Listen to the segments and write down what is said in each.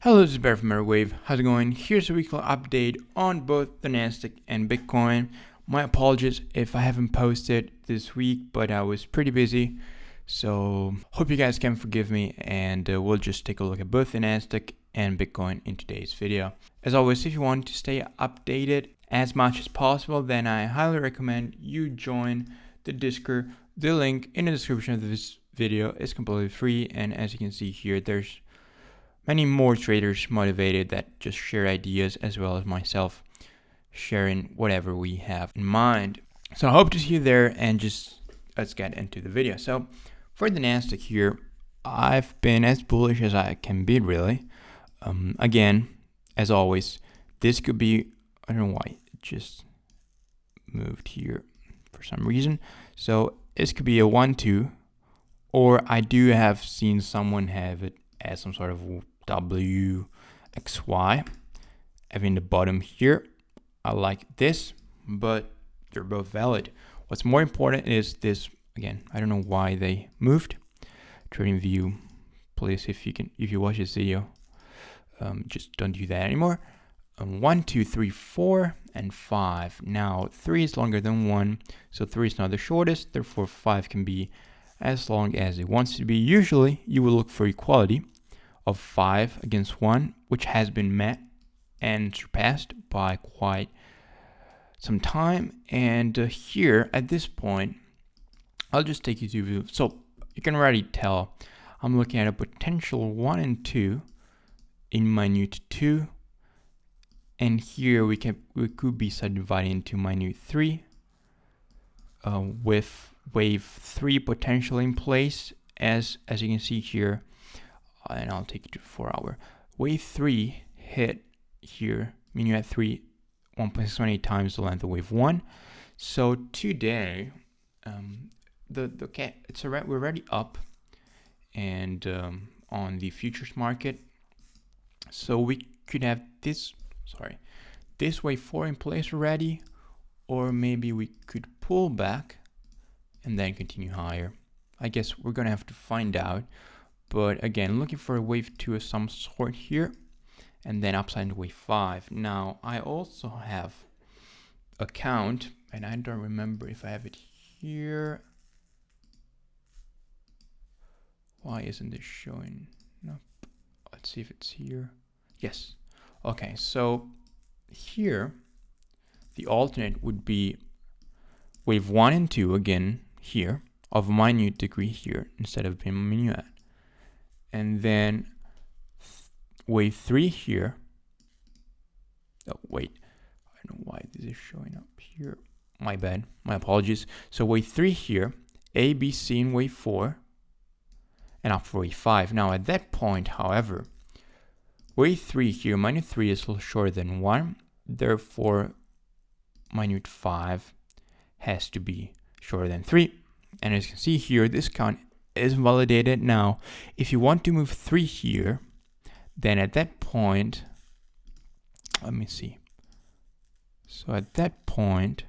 Hello, this is Bear from Airwave. How's it going? Here's a weekly update on both the Nasdaq and Bitcoin. My apologies if I haven't posted this week, but I was pretty busy. So hope you guys can forgive me, and we'll just take a look at both the Nasdaq and Bitcoin in today's video. As always, if you want to stay updated as much as possible, then I highly recommend you join the Discord. The link in the description of this video is completely free, and as you can see here, there's many more traders motivated that just share ideas, as well as myself sharing whatever we have in mind. So I hope to see you there, and just let's get into the video. So for the Nasdaq here, I've been as bullish as I can be, really. Again, as always, this could be, I don't know why it just moved here for some reason. So this could be a 1-2, or I do have seen someone have it as some sort of WXY. Having the bottom here, I like this, but they're both valid. What's more important is this. Again, I don't know why they moved. TradingView, please, if you watch this video, just don't do that anymore. 1, 2, 3, 4, and 5. Now 3 is longer than 1, so 3 is not the shortest. Therefore, 5 can be as long as it wants to be. Usually, you will look for equality of 5 against 1, which has been met and surpassed by quite some time. And here at this point, I'll just take you to, so you can already tell I'm looking at a potential 1 and 2 in minute 2, and here we could be subdividing into minute 3 with wave 3 potentially in place, as you can see here. And I'll take you to 4 hour. Wave 3 hit here, meaning at 1.78 times the length of wave 1. So today, we're already up, and on the futures market. So we could have this wave 4 in place already, or maybe we could pull back and then continue higher. I guess we're gonna have to find out. But again, looking for a wave 2 of some sort here, and then upside into wave 5. Now, I also have a count, and I don't remember if I have it here. Why isn't this showing? Nope. Let's see if it's here. Yes. Okay, so here, the alternate would be wave 1 and 2 again here, of minute degree here, instead of being minuet. And then wave 3 here. Oh, wait. I don't know why this is showing up here. My bad. My apologies. So wave 3 here, A, B, C in wave 4, and up for wave 5. Now at that point, however, wave 3 here, minute 3 is a little shorter than 1. Therefore, minute 5 has to be shorter than 3. And as you can see here, this count is validated. Now, if you want to move 3 here, then at that point, let me see. So at that point,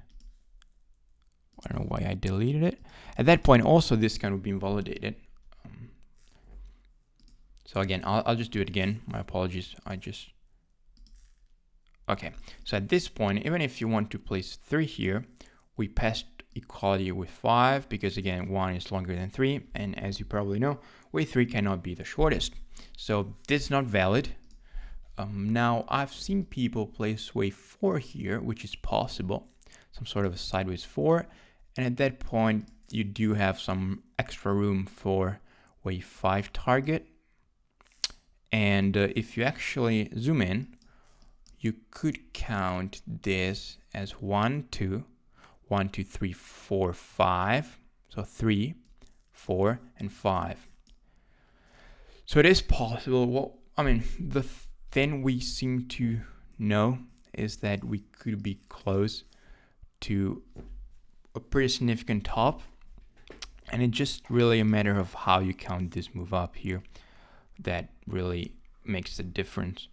I don't know why I deleted it. At that point, also this count would be invalidated. So again, I'll just do it again. My apologies. Okay. So at this point, even if you want to place 3 here, we passed equality with 5, because again 1 is longer than 3, and as you probably know, wave 3 cannot be the shortest, so this is not valid. Now I've seen people place wave 4 here, which is possible, some sort of a sideways 4, and at that point you do have some extra room for wave 5 target. And if you actually zoom in, you could count this as 1, 2, 1, 2, 3, 4, 5. So 3, 4, and 5. So it is possible. Well, I mean, the thing we seem to know is that we could be close to a pretty significant top. And it's just really a matter of how you count this move up here that really makes the difference.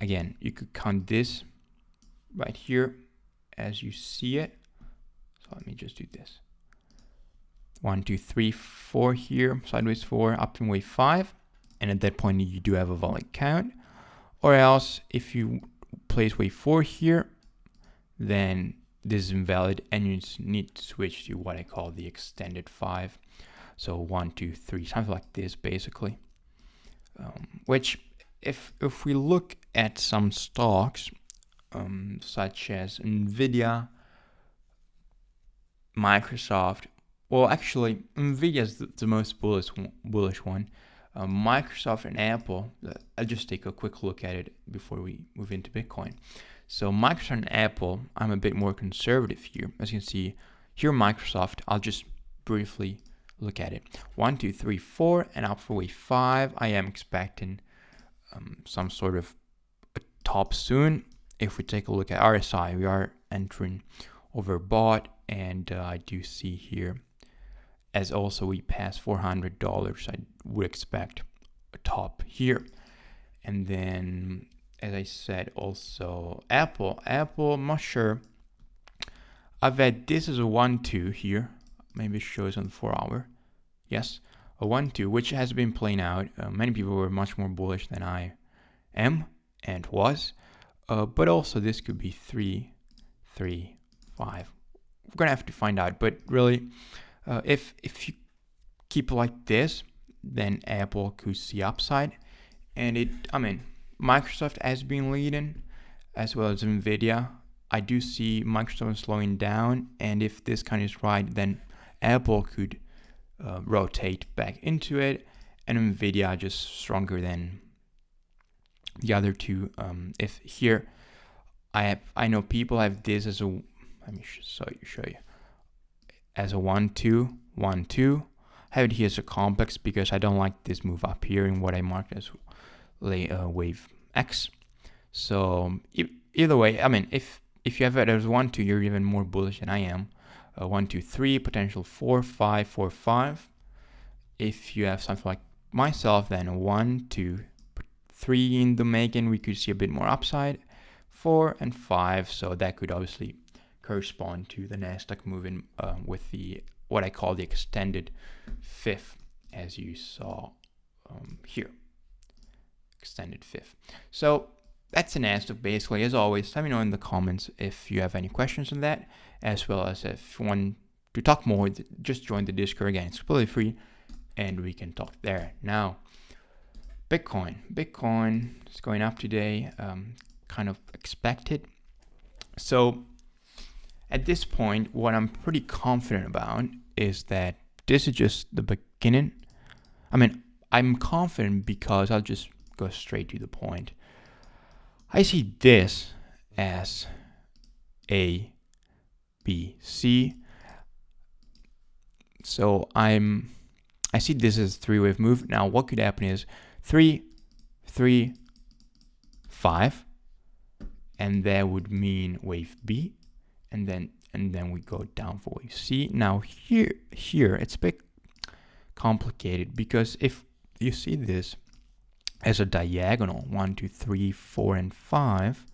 Again, you could count this right here as you see it. So let me just do this. 1, 2, 3, 4 here, sideways 4, up in wave 5. And at that point, you do have a valid count. Or else if you place wave 4 here, then this is invalid and you need to switch to what I call the extended 5. So 1, 2, 3, something like this basically. Which if we look at some stocks such as Nvidia, Microsoft, well actually Nvidia is the most bullish one. Microsoft and Apple, I'll just take a quick look at it before we move into Bitcoin. So Microsoft and Apple, I'm a bit more conservative here. As you can see here, Microsoft, I'll just briefly look at it. 1, 2, 3, 4, and up for wave 5. I am expecting some sort of a top soon. If we take a look at RSI, we are entering overbought, and I do see here, as also we pass $400, I would expect a top here. And then, as I said, also Apple, I'm not sure. I've had this as a 1-2 here. Maybe it shows on the 4-hour. Yes, a 1-2, which has been playing out. Many people were much more bullish than I am and was. But also this could be 3, 3, 5. We're gonna have to find out. But really, if you keep like this, then Apple could see upside. And Microsoft has been leading, as well as Nvidia. I do see Microsoft slowing down, and if this kind is right, then Apple could rotate back into it, and Nvidia just stronger than the other two. If here, I know people have this as a, let me show you as a 1-2, 1-2. I have it here as a complex because I don't like this move up here in what I marked as wave X. So either way, if you have it as 1-2, you're even more bullish than I am. 1, 2, 3, potential 4, 5, 4, 5. If you have something like myself, then 1, 2, 3 in the making, we could see a bit more upside. 4 and 5, so that could obviously correspond to the Nasdaq moving with the what I call the extended 5th, as you saw here. Extended 5th. So that's an Nasdaq basically. As always, let me know in the comments if you have any questions on that, as well as if you want to talk more, just join the Discord again. It's completely free and we can talk there. Now, Bitcoin is going up today, kind of expected. So at this point, what I'm pretty confident about is that this is just the beginning. I'm confident because I'll just go straight to the point. I see this as A, B, C. So I see this as a 3-wave move. Now what could happen is 3, 3, 5, and that would mean wave B, and then we go down for wave C. Now here it's a bit complicated because if you see this as a diagonal 1, 2, 3, 4, and 5,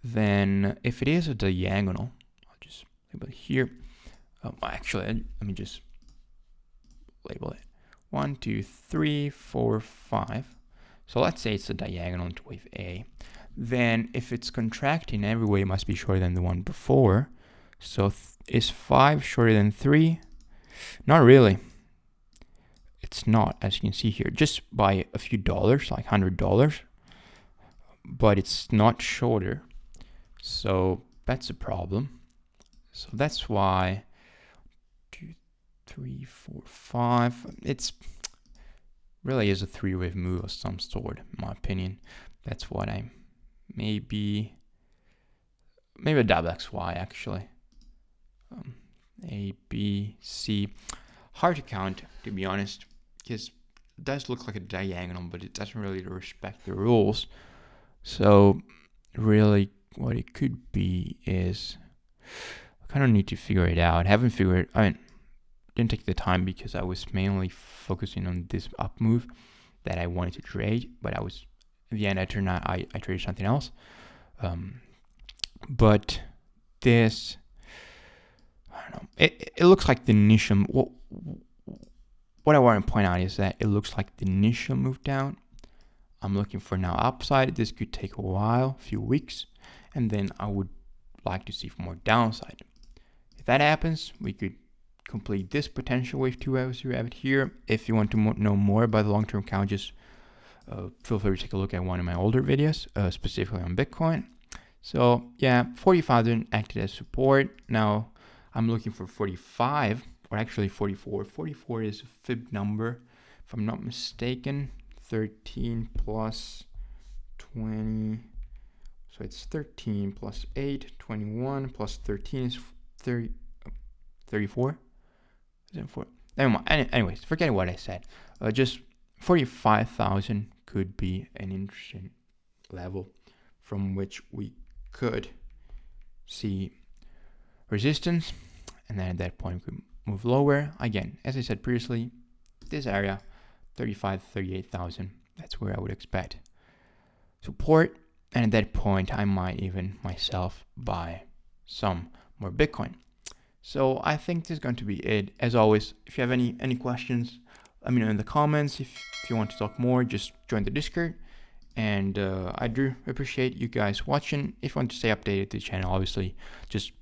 then if it is a diagonal, I'll just label it here. Actually, let me just label it 1, 2, 3, 4, 5. So let's say it's a diagonal into wave A. Then if it's contracting, every wave must be shorter than the one before. So is 5 shorter than 3? Not really. It's not, as you can see here, just by a few dollars, like $100, but it's not shorter. So that's a problem. So that's why 2, 3, 4, 5. It's really is a 3-wave move of some sort, in my opinion. That's what I maybe a double XY actually. A, B, C. Hard to count, to be honest, because it does look like a diagonal, but it doesn't really respect the rules. So really what it could be is, I kind of need to figure it out. Didn't take the time because I was mainly focusing on this up move that I wanted to trade, but in the end I traded something else. But this, I don't know, it looks like the initial, what I want to point out is that it looks like the initial move down. I'm looking for now upside. This could take a while, a few weeks, and then I would like to see more downside. If that happens, we could complete this potential wave 2 as you have it here. If you want to know more about the long-term count, just feel free to take a look at one of my older videos, specifically on Bitcoin. So yeah, 40,000 acted as support. Now I'm looking for 45, or actually 44. 44 is a fib number, if I'm not mistaken. 13 plus 20, so it's 13 plus 8, 21 plus 13 is 30, 34. Is it 4? Never mind. Anyways, forget what I said. Just 45,000 could be an interesting level from which we could see resistance, and then at that point we could move lower. Again, as I said previously, this area 35, 38,000, that's where I would expect support, and at that point I might even myself buy some more Bitcoin. So I think this is going to be it. As always, if you have any questions, let me know in the comments. If you want to talk more, just join the Discord. And I do appreciate you guys watching. If you want to stay updated to the channel, obviously just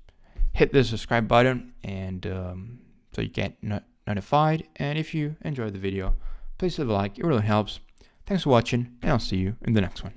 hit the subscribe button, and so you get notified. And if you enjoyed the video, please leave a like, it really helps. Thanks for watching, and I'll see you in the next one.